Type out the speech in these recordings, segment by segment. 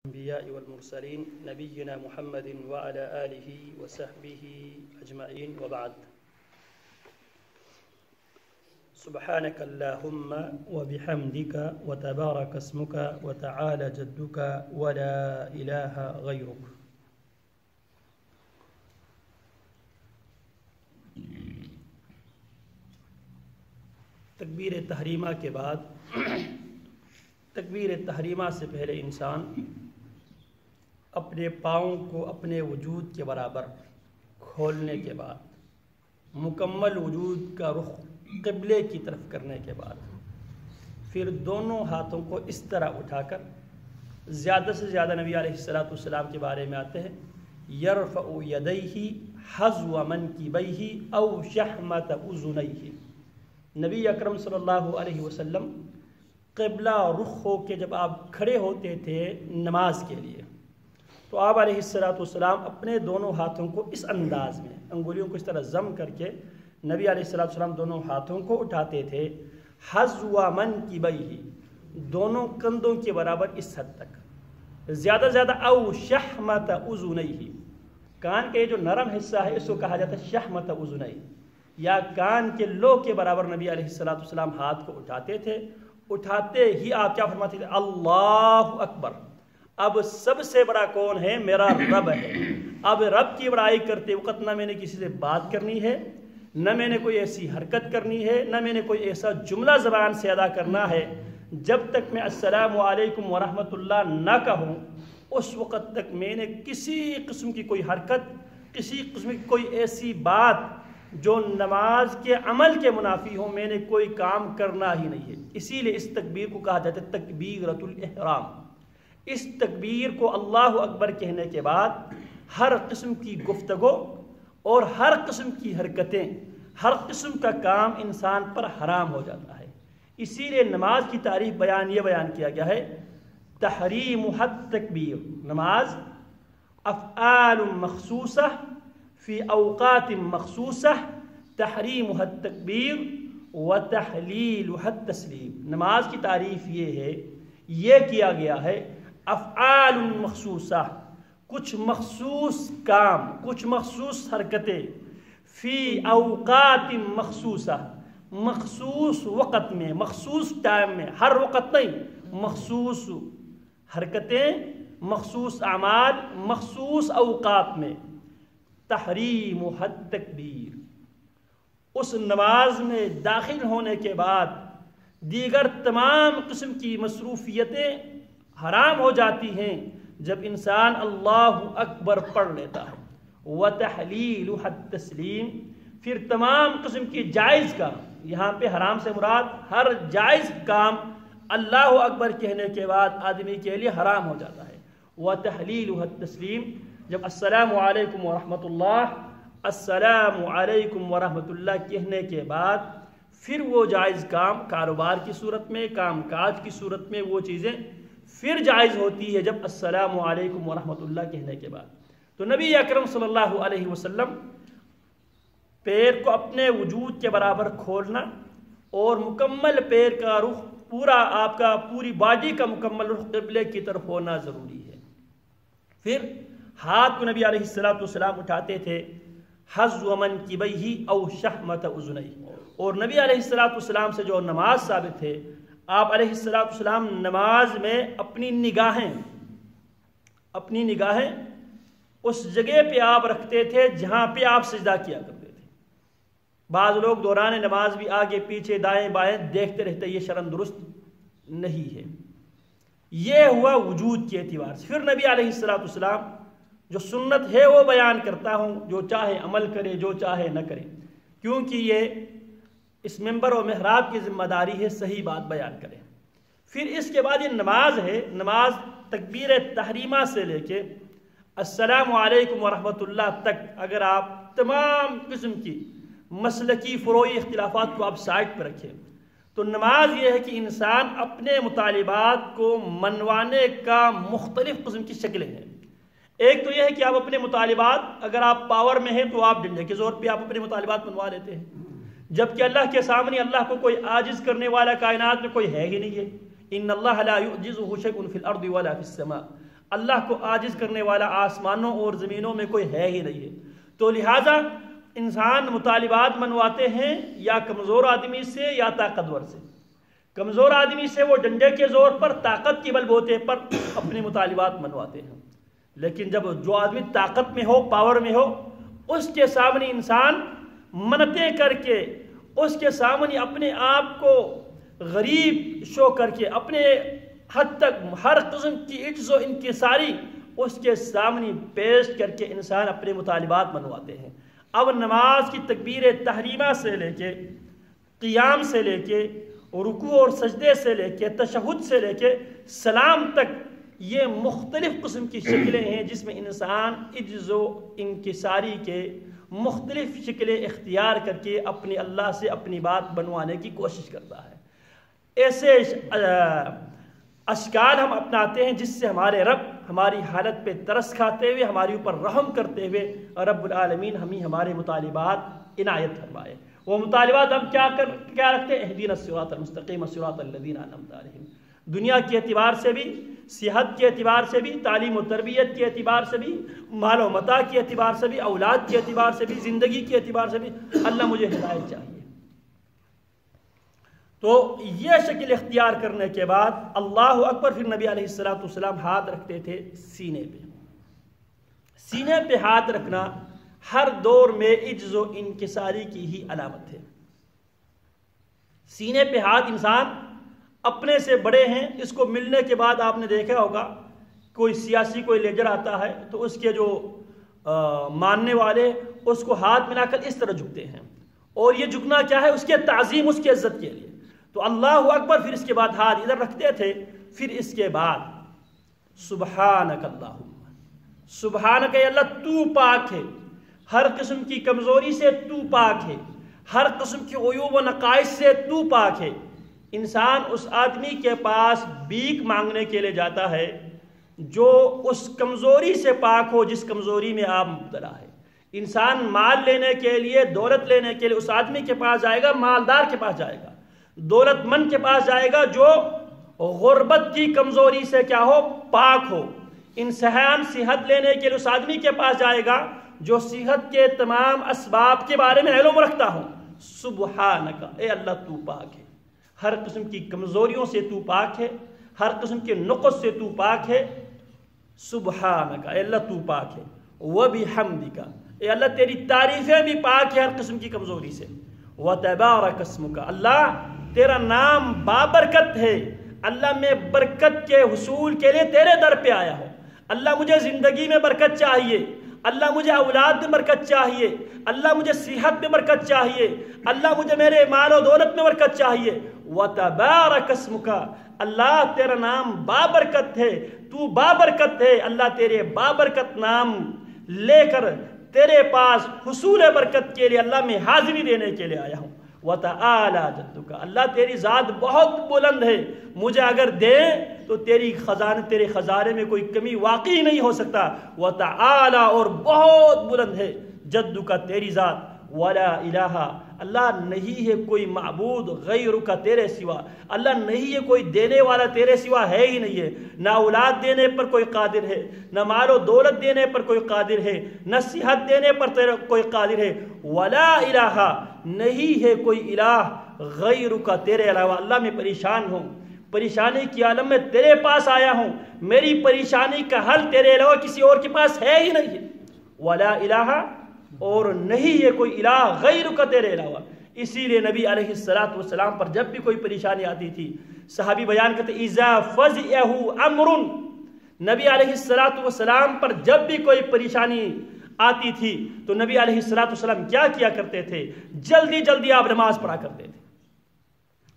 الأنبياء والمرسلين نبينا محمد وعلى آله وصحبه أجمعين وبعد سبحانك اللهم وبحمدك وتبارك اسمك وتعالى جدك ولا إله غيرك. تکبیر تحریمہ کے بعد تکبیر تحریمہ سے پہلے انسان اپنے پاؤں کو اپنے وجود کے برابر کھولنے کے بعد مکمل وجود کا رخ قبلے کی طرف کرنے کے بعد پھر دونوں ہاتھوں کو اس طرح اٹھا کر زیادہ سے زیادہ نبی علیہ السلام کے بارے میں آتے ہیں یرفع یدیہ حذو منکبیہ او شحمۃ اذنیہ. نبی اکرم صلی اللہ علیہ وسلم قبلہ رخ ہو کے جب آپ کھڑے ہوتے تھے نماز کے لیے تو آپ علیہ السلام اپنے دونوں ہاتھوں کو اس انداز میں انگلیوں کو اس طرح ضم کر کے نبی علیہ السلام دونوں ہاتھوں کو اٹھاتے تھے حذو منکبیہ دونوں کندھوں کے برابر اس حد تک, زیادہ سے زیادہ او شحمۃ اذنیہ کان کا یہ جو نرم حصہ ہے اس کو کہا جاتا ہے شحمۃ اذنیہ, یا کان کے لو کے برابر نبی علیہ السلام ہاتھ کو اٹھاتے تھے. اٹھاتے ہی آپ کیا فرماتے تھے؟ اللہ اکبر. اب سب سے بڑا کون ہے؟ میرا رب ہے. اب رب کی بڑائی کرتے وقت نہ میں نے کسی سے بات کرنی ہے, نہ میں نے کوئی ایسی حرکت کرنی ہے, نہ میں نے کوئی ایسا جملہ زبان سے ادا کرنا ہے جب تک میں السلام علیکم ورحمۃ اللہ نہ کہوں اس وقت تک میں نے کسی قسم کی کوئی حرکت, کسی قسم کی کوئی ایسی بات جو نماز کے عمل کے منافی ہو میں نے کوئی کام کرنا ہی نہیں ہے. اسی لیے اس تکبیر کو کہا جاتا ہے تکبیرۃ الاحرام. اس تکبیر کو اللہ اکبر کہنے کے بعد ہر قسم کی گفتگو اور ہر قسم کی حرکتیں, ہر قسم کا کام انسان پر حرام ہو جاتا ہے. اسی لیے نماز کی تعریف یہ بیان کیا گیا ہے تحریمھا التکبیر. نماز افعال مخصوصہ فی اوقات مخصوصہ تحریمھا التکبیر وتحلیلھا التسلیم. نماز کی تعریف یہ کیا گیا ہے افعال مخصوصہ, کچھ مخصوص کام, کچھ مخصوص حرکتیں, فی اوقات مخصوصہ مخصوص وقت میں, مخصوص ٹائم میں, ہر وقت نہیں, مخصوص حرکتیں, مخصوص اعمال, مخصوص اوقات میں. تحریمھا التکبیر. اس نماز میں داخل ہونے کے بعد دیگر تمام قسم کی مصروفیتیں حرام ہو جاتی ہیں جب انسان اللہ اکبر پڑھ لیتا ہے. وتحلیلھا التسلیم. پھر تمام قسم کی جائز کام, یہاں پہ حرام سے مراد ہر جائز کام اللہ اکبر کہنے کے بعد آدمی کے لیے حرام ہو جاتا ہے. وتحلیلھا التسلیم. جب السلام علیکم ورحمۃ اللہ, السلام علیکم ورحمۃ اللہ کہنے کے بعد پھر وہ جائز کام کاروبار کی صورت میں, کام کاج کی صورت میں وہ چیزیں پھر جائز ہوتی ہے جب السلام علیکم ورحمۃ اللہ کہنے کے بعد. تو نبی اکرم صلی اللہ علیہ وسلم پیر کو اپنے وجود کے برابر کھولنا اور مکمل پیر کا رخ پورا آپ کا پوری باڈی کا مکمل رخ قبلے کی طرف ہونا ضروری ہے. پھر ہاتھ کو نبی علیہ السلام اٹھاتے تھے حذو منکبیہ او شحمۃ اذنیہ. اور نبی علیہ السلام سے جو نماز ثابت ہے, آپ علیہ السلام نماز میں اپنی نگاہیں اس جگہ پہ آپ رکھتے تھے جہاں پہ آپ سجدہ کیا کرتے تھے. بعض لوگ دوران نماز بھی آگے پیچھے دائیں بائیں دیکھتے رہتے, یہ شرم درست نہیں ہے. یہ ہوا وجود کے اعتبار سے. پھر نبی علیہ السلام جو سنت ہے وہ بیان کرتا ہوں, جو چاہے عمل کرے جو چاہے نہ کرے, کیونکہ یہ اس منبر و محراب کی ذمہ داری ہے صحیح بات بیان کرے. پھر اس کے بعد یہ نماز ہے, نماز تکبیر تحریمہ سے لے کے السلام علیکم ورحمۃ اللہ تک اگر آپ تمام قسم کی مسلکی فروعی اختلافات کو آپ سائڈ پہ رکھیں تو نماز یہ ہے کہ انسان اپنے مطالبات کو منوانے کا مختلف قسم کی شکلیں ہیں. ایک تو یہ ہے کہ آپ اپنے مطالبات, اگر آپ پاور میں ہیں تو آپ ڈنڈے کے زور پہ آپ اپنے مطالبات منوا لیتے ہیں, جبکہ اللہ کے سامنے اللہ کو کوئی عاجز کرنے والا کائنات میں کوئی ہے ہی نہیں ہے. ان اللہ لا يعجزه شيء في الارض ولا في السماء. اللہ کو عاجز کرنے والا آسمانوں اور زمینوں میں کوئی ہے ہی نہیں ہے۔ تو لہٰذا انسان مطالبات منواتے ہیں یا کمزور آدمی سے یا طاقتور سے۔ کمزور آدمی سے وہ ڈنڈے کے زور پر، طاقت کی بل بوتے پر اپنے مطالبات منواتے ہیں، لیکن جب جو آدمی طاقت میں ہو، پاور میں ہو، اس کے سامنے انسان منتیں کر کے، اس کے سامنے اپنے آپ کو غریب شو کر کے، اپنے حد تک ہر قسم کی عجز و انکساری اس کے سامنے پیش کر کے انسان اپنے مطالبات منواتے ہیں۔ اب نماز کی تکبیر تحریمہ سے لے کے، قیام سے لے کے، رکوع اور سجدے سے لے کے، تشہد سے لے کے سلام تک، یہ مختلف قسم کی شکلیں ہیں جس میں انسان عجز و انکساری کے مختلف شکلیں اختیار کر کے اپنے اللہ سے اپنی بات بنوانے کی کوشش کرتا ہے۔ ایسے اشکال ہم اپناتے ہیں جس سے ہمارے رب ہماری حالت پہ ترس کھاتے ہوئے، ہمارے اوپر رحم کرتے ہوئے رب العالمین ہمیں ہمارے مطالبات عنایت فرمائے۔ وہ مطالبات ہم کیا رکھتے ہیں؟ اہدنا الصراط المستقیم صراط الذین انعمت علیہم۔ دنیا کے اعتبار سے بھی، صحت کے اعتبار سے بھی، تعلیم و تربیت کے اعتبار سے بھی، مال و متاع کے اعتبار سے بھی، اولاد کے اعتبار سے بھی، زندگی کے اعتبار سے بھی اللہ مجھے ہدایت چاہیے۔ تو یہ شکل اختیار کرنے کے بعد اللہ اکبر، پھر نبی علیہ السلام ہاتھ رکھتے تھے سینے پہ۔ سینے پہ ہاتھ رکھنا ہر دور میں عجز و انکساری کی ہی علامت ہے۔ سینے پہ ہاتھ، انسان اپنے سے بڑے ہیں، اس کو ملنے کے بعد آپ نے دیکھا ہوگا کوئی سیاسی کوئی لیڈر آتا ہے تو اس کے جو ماننے والے اس کو ہاتھ ملا کر اس طرح جھکتے ہیں، اور یہ جھکنا کیا ہے؟ اس کے تعظیم، اس کی عزت کے لیے۔ تو اللہ اکبر، پھر اس کے بعد ہاتھ ادھر رکھتے تھے، پھر اس کے بعد سبحانک اللہم، سبحانک اے اللہ تو پاک ہے، ہر قسم کی کمزوری سے تو پاک ہے، ہر قسم کی عیوب و نقائص سے تو پاک ہے۔ انسان اس آدمی کے پاس بھیک مانگنے کے لیے جاتا ہے جو اس کمزوری سے پاک ہو جس کمزوری میں آپ مبتلا ہے۔ انسان مال لینے کے لیے، دولت لینے کے لیے اس آدمی کے پاس جائے گا، مالدار کے پاس جائے گا، دولت مند کے پاس جائے گا جو غربت کی کمزوری سے کیا ہو؟ پاک ہو۔ انسان صحت لینے کے لیے اس آدمی کے پاس جائے گا جو صحت کے تمام اسباب کے بارے میں علم رکھتا ہو۔ سبحانک اے اللہ تو پاک ہے، ہر قسم کی کمزوریوں سے تو پاک ہے، ہر قسم کے نقص سے تو پاک ہے۔ سبحانک اے اللہ تو پاک ہے، وبحمدک اے اللہ تیری تعریفیں بھی پاک ہے ہر قسم کی کمزوری سے۔ وتبارک اسمک اللہ تیرا نام بابرکت ہے، اللہ میں برکت کے حصول کے لیے تیرے در پہ آیا ہوں۔ اللہ مجھے زندگی میں برکت چاہیے، اللہ مجھے اولاد میں برکت چاہیے، اللہ مجھے صحت میں برکت چاہیے، اللہ مجھے میرے مال و دولت میں برکت چاہیے۔ وتبارک اسمک اللہ تیرا نام بابرکت ہے، تو بابرکت ہے، اللہ تیرے بابرکت نام لے کر تیرے پاس حصول برکت کے لیے اللہ میں حاضری دینے کے لیے آیا ہوں۔ وتعالی جدک اللہ تیری ذات بہت بلند ہے، مجھے اگر دے تو تیرے خزانے میں کوئی کمی واقعی نہیں ہو سکتا۔ وتعالی اور بہت بلند ہے جدک تیری ذات، ولا الہ اللہ نہیں ہے کوئی معبود غیرک تیرے سوا، اللہ نہیں ہے کوئی دینے والا تیرے سوا ہے ہی نہیں ہے۔ نہ اولاد دینے پر کوئی قادر ہے، نہ مال و دولت دینے پر کوئی قادر ہے، نہ صحت دینے پر کوئی قادر ہے۔ ولا الہ نہیں ہے کوئی الہ غیرک تیرے علاوہ، اللہ میں پریشان ہوں، پریشانی کی عالم میں تیرے پاس آیا ہوں، میری پریشانی کا حل تیرے علاوہ کسی اور کے پاس ہے ہی نہیں ہے۔ ولا الہ اور نہیں ہے کوئی الہ غیرک تیرے علاوہ۔ اسی لیے نبی علیہ السلام پر جب بھی کوئی پریشانی آتی تھی، صحابی بیان کرتے اذا فزعه امر، نبی علیہ السلام پر جب بھی کوئی پریشانی آتی تھی تو نبی علیہ السلام کیا کیا کرتے تھے؟ جلدی جلدی آپ نماز پڑھا کرتے تھے،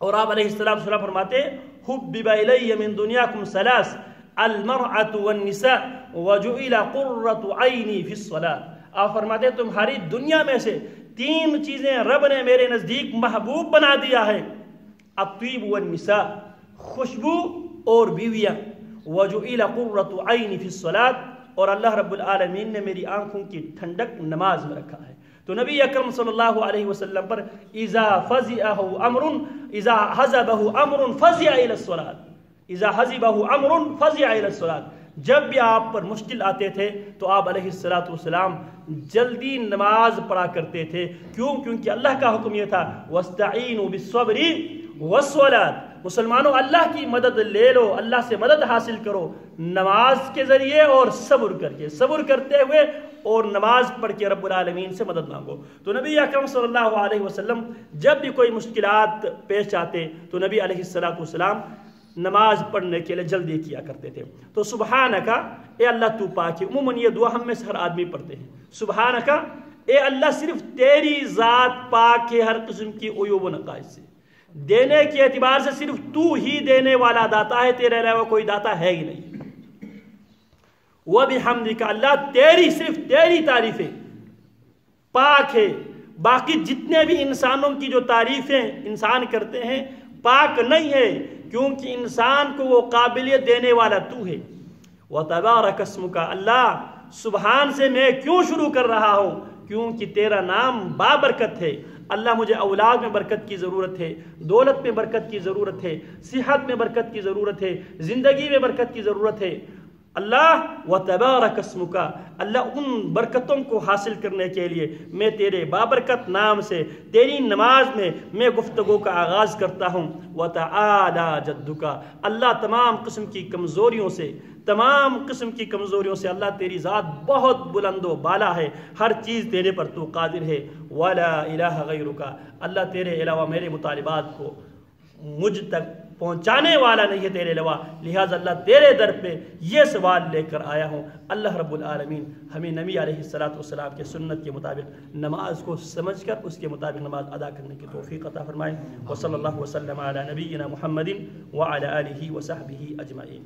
اور آپ علیہ السلام فرماتے حبب الی من دنیاکم ثلاث المرأة والنساء وجعل قرة عینی فی الصلاة۔ آپ فرماتے ہیں تمہاری دنیا میں سے تین چیزیں رب نے میرے نزدیک محبوب بنا دیا ہے، الطیب والنساء خوشبو اور بیویاں، وجعل قرة عینی فی الصلاة اور اللہ رب العالمین نے میری آنکھوں کی ٹھنڈک نماز میں رکھا ہے۔ تو نبی اکرم صلی اللہ علیہ وسلم پر اذا فزعه امر اذا حزبه امر فزع الى الصلاة، اذا حزبه امر فزع الى الصلاة، جب بھی آپ پر مشکل آتے تھے تو آپ علیہ السلام جلدی نماز پڑھا کرتے تھے. کیونکہ اللہ کا حکم یہ تھا وَاسْتَعِينُوا بِالصَّبْرِ وَالصَّلَاةِ. مسلمانوں اللہ کی مدد لے لو, اللہ سے مدد حاصل کرو نماز کے ذریعے اور صبر کر کے, صبر کرتے ہوئے اور نماز پڑھ کے رب العالمین سے مدد مانگو. تو نبی اکرم صلی اللہ علیہ وسلم جب بھی کوئی مشکلات پیش آتے تو نبی علیہ السلام نماز پڑھنے کے لیے جلدی کیا کرتے تھے. تو سبحانکا, اے اللہ تو پاک ہے. عموماً یہ دعا ہم میں سے ہر آدمی پڑھتے ہیں. سبحانکا, اے اللہ صرف تیری ذات پاک ہے ہر قسم کی عیوب و نقائص سے. دینے کے اعتبار سے صرف تو ہی دینے والا داتا ہے, تیرے علاوہ کوئی داتا ہے ہی نہیں. وَبِحَمْدِكَ, اللہ صرف تیری تعریفیں پاک ہے. باقی جتنے بھی انسانوں کی جو تعریفیں انسان کرتے ہیں پاک نہیں ہے, کیونکہ انسان کو وہ قابلیت دینے والا تو ہے. وَتَبَارَكَ اسْمُكَ, اللہ سبحان سے میں کیوں شروع کر رہا ہوں, کیونکہ تیرا نام بابرکت ہے. اللہ مجھے اولاد میں برکت کی ضرورت ہے, دولت میں برکت کی ضرورت ہے, صحت میں برکت کی ضرورت ہے, زندگی میں برکت کی ضرورت ہے. اللہ وَتَبَارَكَ اسْمُكَ, اللہ ان برکتوں کو حاصل کرنے کے لیے میں تیرے بابرکت نام سے تیری نماز میں گفتگو کا آغاز کرتا ہوں. وَتَعَالَى جَدُّكَ, اللہ تمام قسم کی کمزوریوں سے اللہ تیری ذات بہت بلند و بالا ہے, ہر چیز تیرے پر تو قادر ہے. وَلَا إِلَهَ غَيْرُكَ, اللہ تیرے علاوہ میرے مطالبات کو مجھ تک پہنچانے والا نہیں ہے تیرے علاوہ, لہٰذا اللہ تیرے در پہ یہ سوال لے کر آیا ہوں. اللہ رب العالمین ہمیں نبی علیہ السلام کے سنت کے مطابق نماز کو سمجھ کر اس کے مطابق نماز ادا کرنے کی توفیق عطا فرمائے. وصلی اللہ وسلم علی نبینا محمد وعلی آلہ وصحبہ اجمعین.